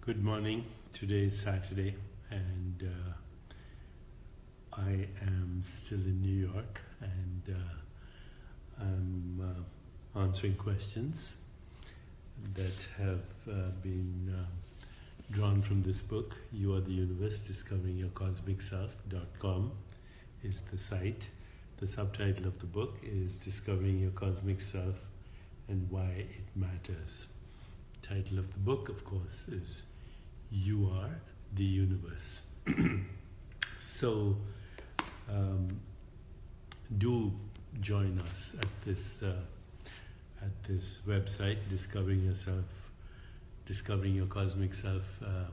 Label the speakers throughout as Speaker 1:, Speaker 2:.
Speaker 1: Good morning. Today is Saturday, and I am still in New York, and I'm answering questions that have been drawn from this book. You Are the Universe, Discovering Your Cosmic Self.com is the site. The subtitle of the book is Discovering Your Cosmic Self and Why It Matters. Title of the book, of course, is You Are the Universe. So do join us at this website, Discovering Your Cosmic Self.com.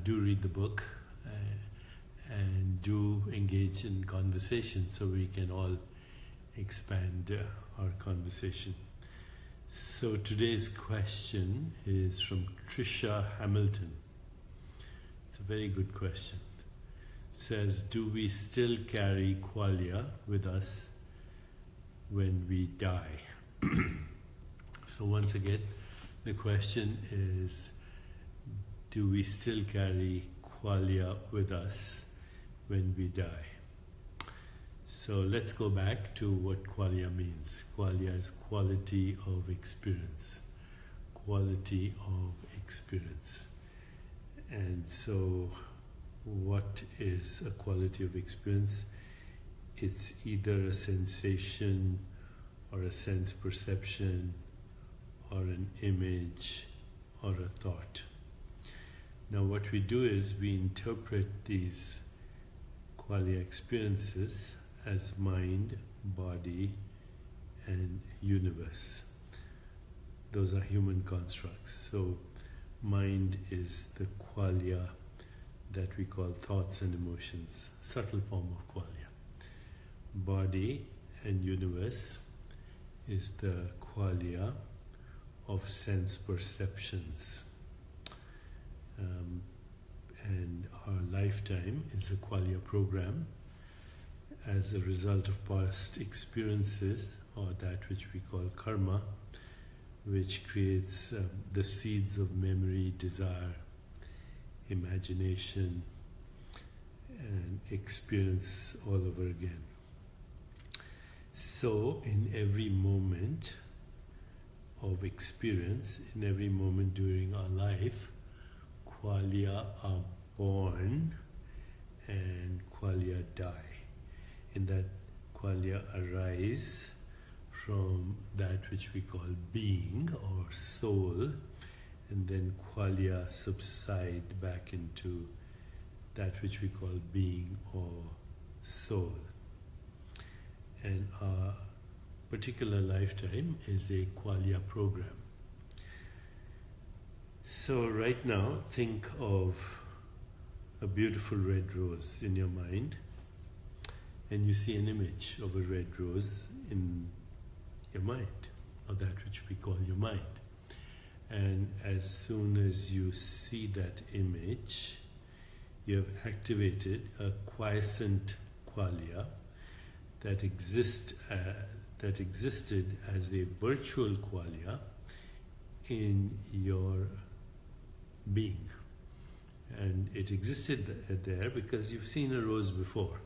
Speaker 1: Do read the book and do engage in conversation so we can all expand our conversation. So today's question is from Trisha Hamilton. It's a very good question. It says, do we still carry Qualia with us when we die? So once again, the question is, do we still carry Qualia with us when we die? So let's go back to what Qualia means. Qualia is quality of experience. Quality of experience. And so what is a quality of experience? It's either a sensation or a sense perception or an image or a thought. Now what we do is we interpret these Qualia experiences as mind, body, and universe. Those are human constructs. So mind is the Qualia that we call thoughts and emotions, subtle form of Qualia. Body and universe is the Qualia of sense perceptions. And our lifetime is a Qualia program as a result of past experiences, or that which we call karma, which creates the seeds of memory, desire, imagination, and experience all over again. So in every moment of experience, in every moment during our life, Qualia are born and Qualia die. In that Qualia arise from that which we call being or soul, and then Qualia subside back into that which we call being or soul. And our particular lifetime is a Qualia program. So right now, think of a beautiful red rose in your mind, and you see an image of a red rose in your mind, or that which we call your mind. And as soon as you see that image, you have activated a quiescent Qualia that existed as a virtual Qualia in your being. And it existed there because you've seen a rose before.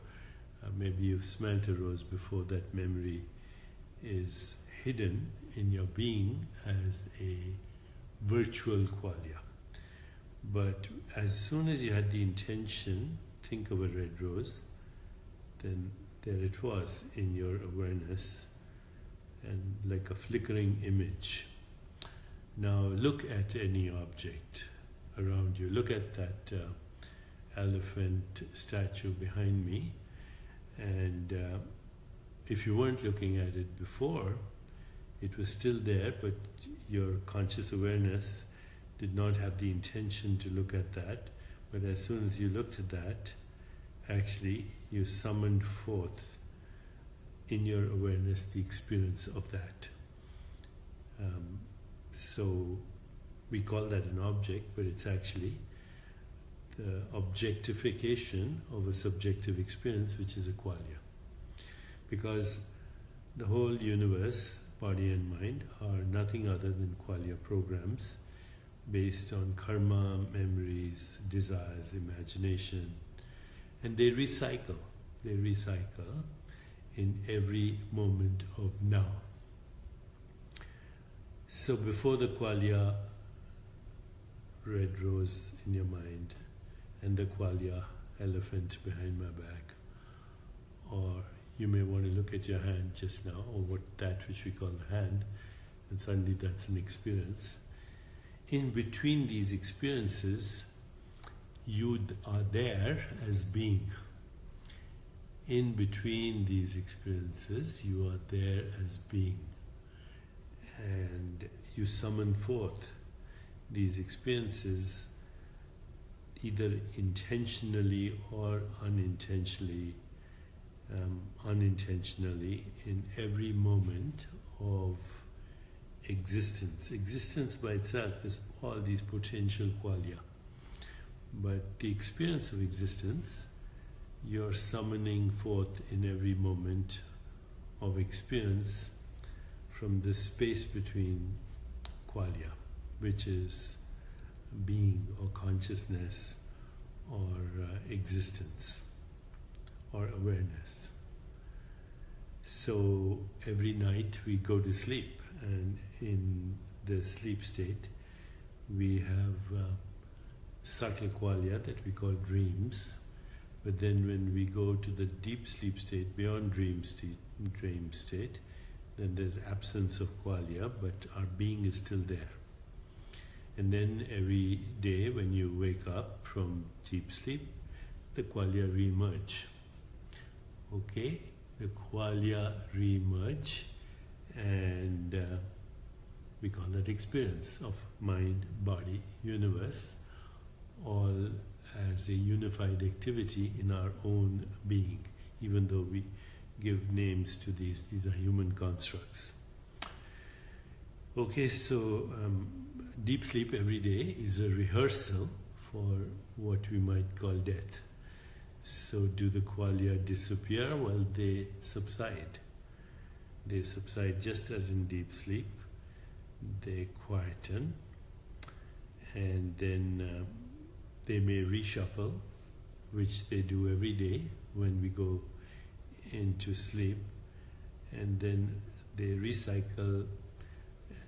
Speaker 1: Maybe you've smelt a rose before. That memory is hidden in your being as a virtual Qualia. But as soon as you had the intention, think of a red rose, then there it was in your awareness, and like a flickering image. Now look at any object around you. Look at that elephant statue behind me. And if you weren't looking at it before, it was still there, but your conscious awareness did not have the intention to look at that. But as soon as you looked at that, actually you summoned forth in your awareness the experience of that. So we call that an object, but it's actually the objectification of a subjective experience, which is a Qualia. Because the whole universe body and mind, are nothing other than Qualia programs based on karma, memories, desires, imagination, and they recycle. They recycle in every moment of now. So before the Qualia red rose in your mind and the Qualia elephant behind my back, or you may want to look at your hand just now, or that which we call the hand, and suddenly that's an experience. In between these experiences, you are there as being. In between these experiences, you are there as being. And you summon forth these experiences either intentionally or unintentionally, in every moment of existence. Existence by itself is all these potential qualia. But the experience of existence, you're summoning forth in every moment of experience from the space between qualia, which is being or consciousness or existence or awareness. So every night we go to sleep, and in the sleep state we have subtle qualia that we call dreams. But then when we go to the deep sleep state, beyond dream state, then there's absence of qualia, but our being is still there. And then every day when you wake up from deep sleep, the qualia re-emerge. Okay? The qualia re-emerge, and we call that experience of mind, body, universe, all as a unified activity in our own being, even though we give names to these are human constructs. Okay, so deep sleep every day is a rehearsal for what we might call death. So do the qualia disappear? Well, they subside. They subside just as in deep sleep. They quieten, and then they may reshuffle, which they do every day when we go into sleep, and then they recycle.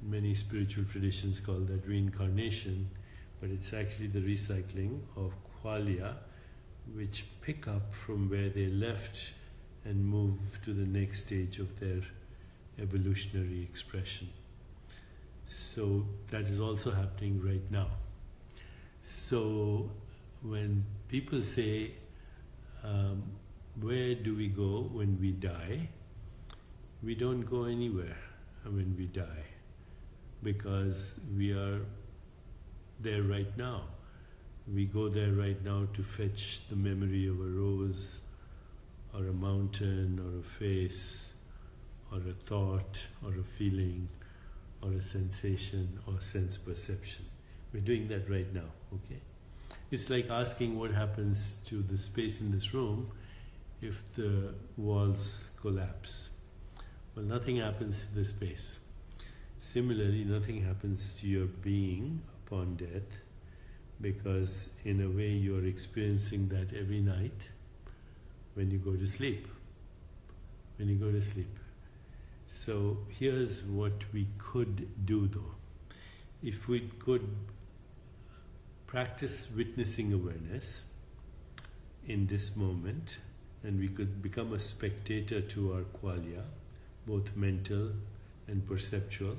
Speaker 1: Many spiritual traditions call that reincarnation, but it's actually the recycling of qualia which pick up from where they left and move to the next stage of their evolutionary expression. So that is also happening right now. So when people say, where do we go when we die? We don't go anywhere when we die, because we are there right now. We go there right now to fetch the memory of a rose, or a mountain, or a face, or a thought, or a feeling, or a sensation, or sense perception. We're doing that right now, okay? It's like asking what happens to the space in this room if the walls collapse. Well, nothing happens to the space. Similarly, nothing happens to your being upon death, because in a way you're experiencing that every night when you go to sleep. When you go to sleep. So here's what we could do though. If we could practice witnessing awareness in this moment, and we could become a spectator to our qualia, both mental and perceptual,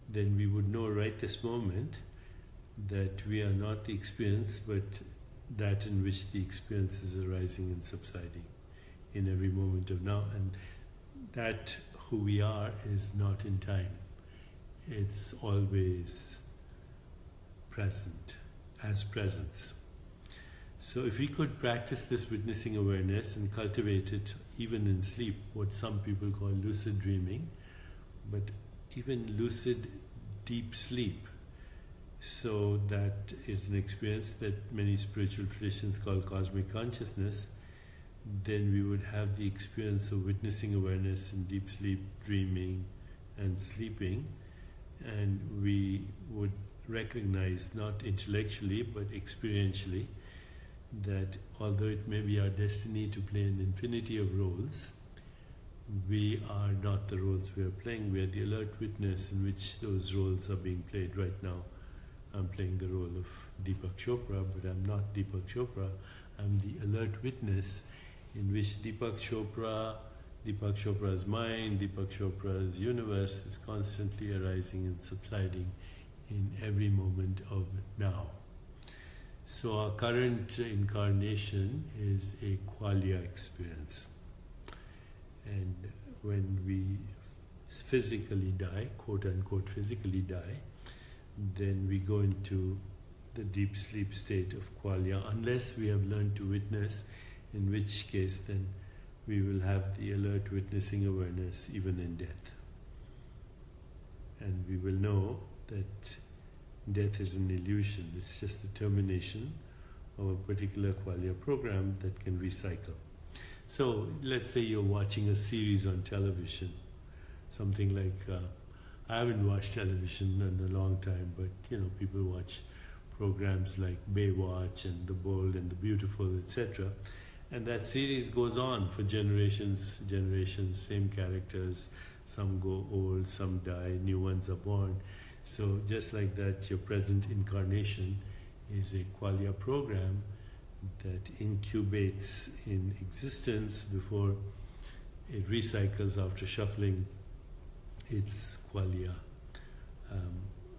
Speaker 1: then we would know right this moment that we are not the experience, but that in which the experience is arising and subsiding in every moment of now. And that who we are is not in time. It's always present, as presence. So if we could practice this witnessing awareness and cultivate it even in sleep, what some people call lucid dreaming, but even lucid deep sleep. So that is an experience that many spiritual traditions call cosmic consciousness. Then we would have the experience of witnessing awareness in deep sleep, dreaming, and sleeping, and we would recognize, not intellectually but experientially, that although it may be our destiny to play an infinity of roles, we are not the roles we are playing. We are the alert witness in which those roles are being played. Right now I'm playing the role of Deepak Chopra, but I'm not Deepak Chopra. I'm the alert witness in which Deepak Chopra's mind, Deepak Chopra's universe is constantly arising and subsiding in every moment of now. So our current incarnation is a Qualia experience. And when we physically die, quote unquote physically die, then we go into the deep sleep state of Qualia, unless we have learned to witness, in which case then we will have the alert witnessing awareness even in death. And we will know that death is an illusion. It's just the termination of a particular Qualia program that can recycle. So let's say you're watching a series on television, something like, I haven't watched television in a long time, but people watch programs like Baywatch and The Bold and the Beautiful, etc. And that series goes on for generations, same characters, some go old, some die, new ones are born. So just like that, your present incarnation is a Qualia program that incubates in existence before it recycles after shuffling its Qualia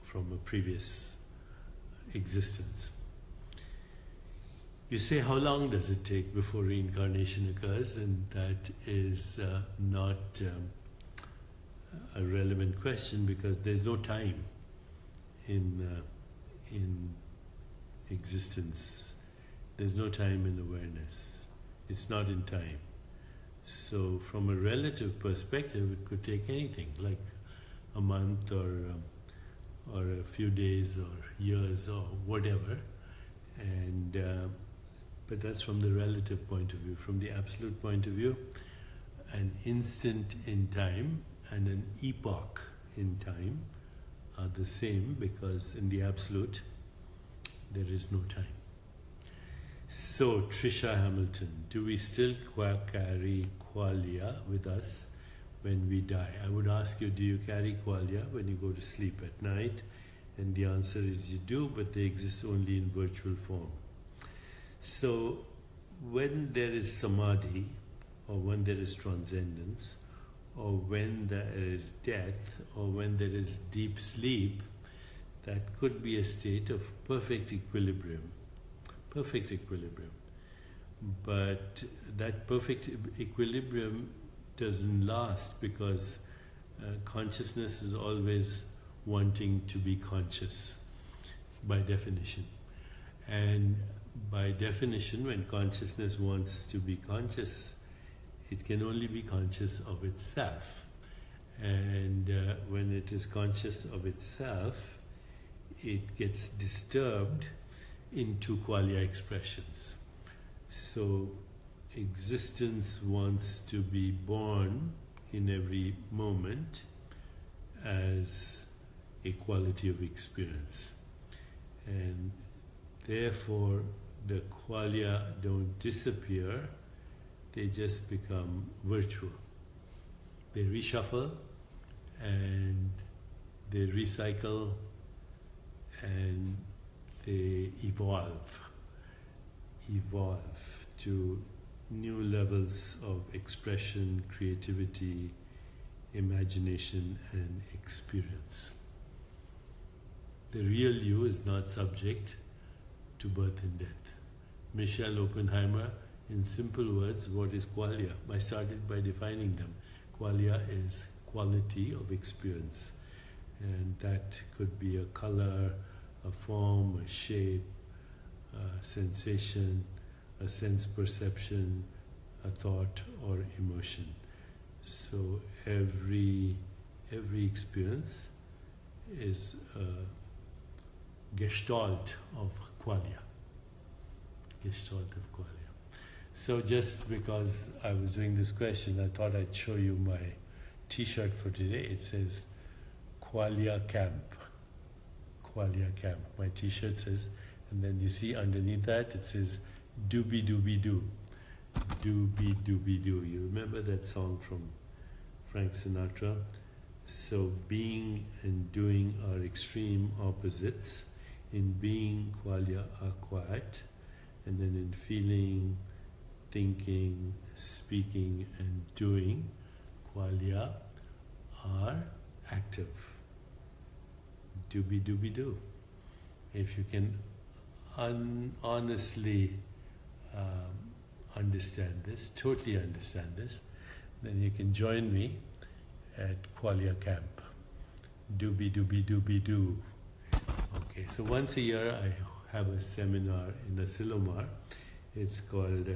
Speaker 1: from a previous existence. You say, how long does it take before reincarnation occurs? And that is not a relevant question, because there's no time in existence. There's no time in awareness. It's not in time. So from a relative perspective, it could take anything, like a month or a few days or years or whatever. And but that's from the relative point of view. From the absolute point of view, an instant in time and an epoch in time are the same, because in the absolute there is no time. So, Trisha Hamilton, do we still carry Qualia with us when we die? I would ask you, do you carry Qualia when you go to sleep at night? And the answer is you do, but they exist only in virtual form. So, when there is samadhi, or when there is transcendence, or when there is death, or when there is deep sleep, that could be a state of perfect equilibrium. Perfect equilibrium. But that perfect equilibrium doesn't last, because consciousness is always wanting to be conscious, by definition. And by definition, when consciousness wants to be conscious, it can only be conscious of itself. And when it is conscious of itself, it gets disturbed into Qualia expressions. So existence wants to be born in every moment as a quality of experience. And therefore the Qualia don't disappear, they just become virtual. They reshuffle and they recycle and they evolve to new levels of expression, creativity, imagination and experience. The real you is not subject to birth and death. Michelle Oppenheimer, in simple words, what is Qualia? I started by defining them. Qualia is quality of experience, and that could be a color, a form, a shape, a sensation, a sense perception, a thought or emotion. So every experience is a gestalt of Qualia. Gestalt of Qualia. So just because I was doing this question, I thought I'd show you my t-shirt for today. It says Qualia Camp. Qualia Camp. My t-shirt says, and then you see underneath that it says Doobie Doobie Doo. Doobie Doobie Doo. You remember that song from Frank Sinatra? So being and doing are extreme opposites. In being, Qualia are quiet, and then in feeling, thinking, speaking and doing, Qualia are active. Doobie Doobie Doo. If you can honestly understand this, totally understand this, then you can join me at Qualia Camp. Doobie Doobie Doobie Doo. Okay, so once a year I have a seminar in Asilomar. It's called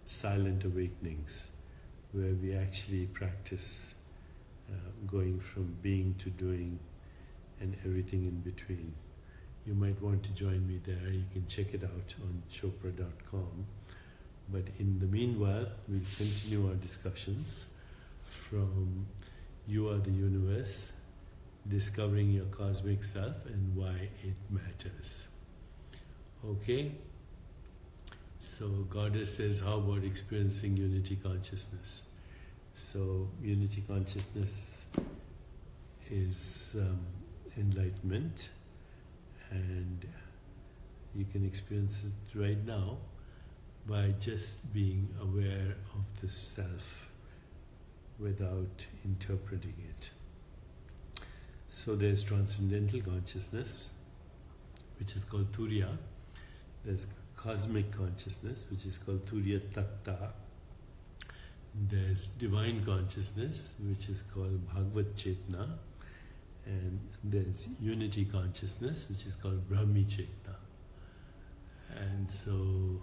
Speaker 1: Silent Awakenings, where we actually practice going from being to doing and everything in between. You might want to join me there. You can check it out on chopra.com. But in the meanwhile, we'll continue our discussions from You Are the Universe, discovering your cosmic self and why it matters. Okay? So Goddess says, how about experiencing unity consciousness? So unity consciousness is enlightenment, and you can experience it right now by just being aware of the self without interpreting it. So there's transcendental consciousness, which is called Turiya. There's cosmic consciousness, which is called Turiya Tatta. There's divine consciousness, which is called Bhagavad Chetna. And there's unity consciousness, which is called Brahmi Chetna. And so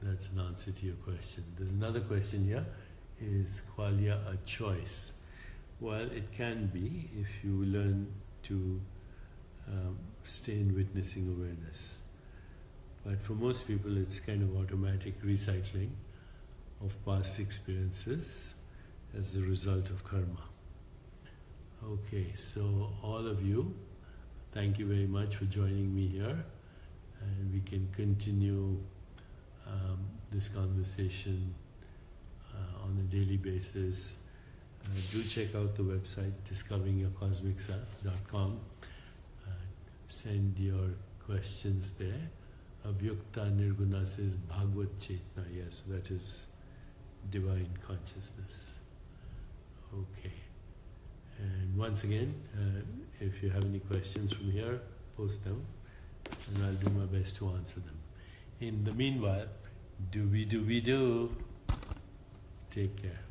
Speaker 1: that's an answer to your question. There's another question here. Is Qualia a choice? Well, it can be if you learn to stay in witnessing awareness. But for most people, it's kind of automatic recycling of past experiences as a result of karma. Okay, so all of you, thank you very much for joining me here, and we can continue this conversation on a daily basis. Do check out the website discoveringyourcosmicself.com. Send your questions there. Avyukta Nirguna says Bhagavad Chetna. Yes, that is divine consciousness. Okay. And once again, if you have any questions from here, post them and I'll do my best to answer them. In the meanwhile, doobie doobie doo. Take care.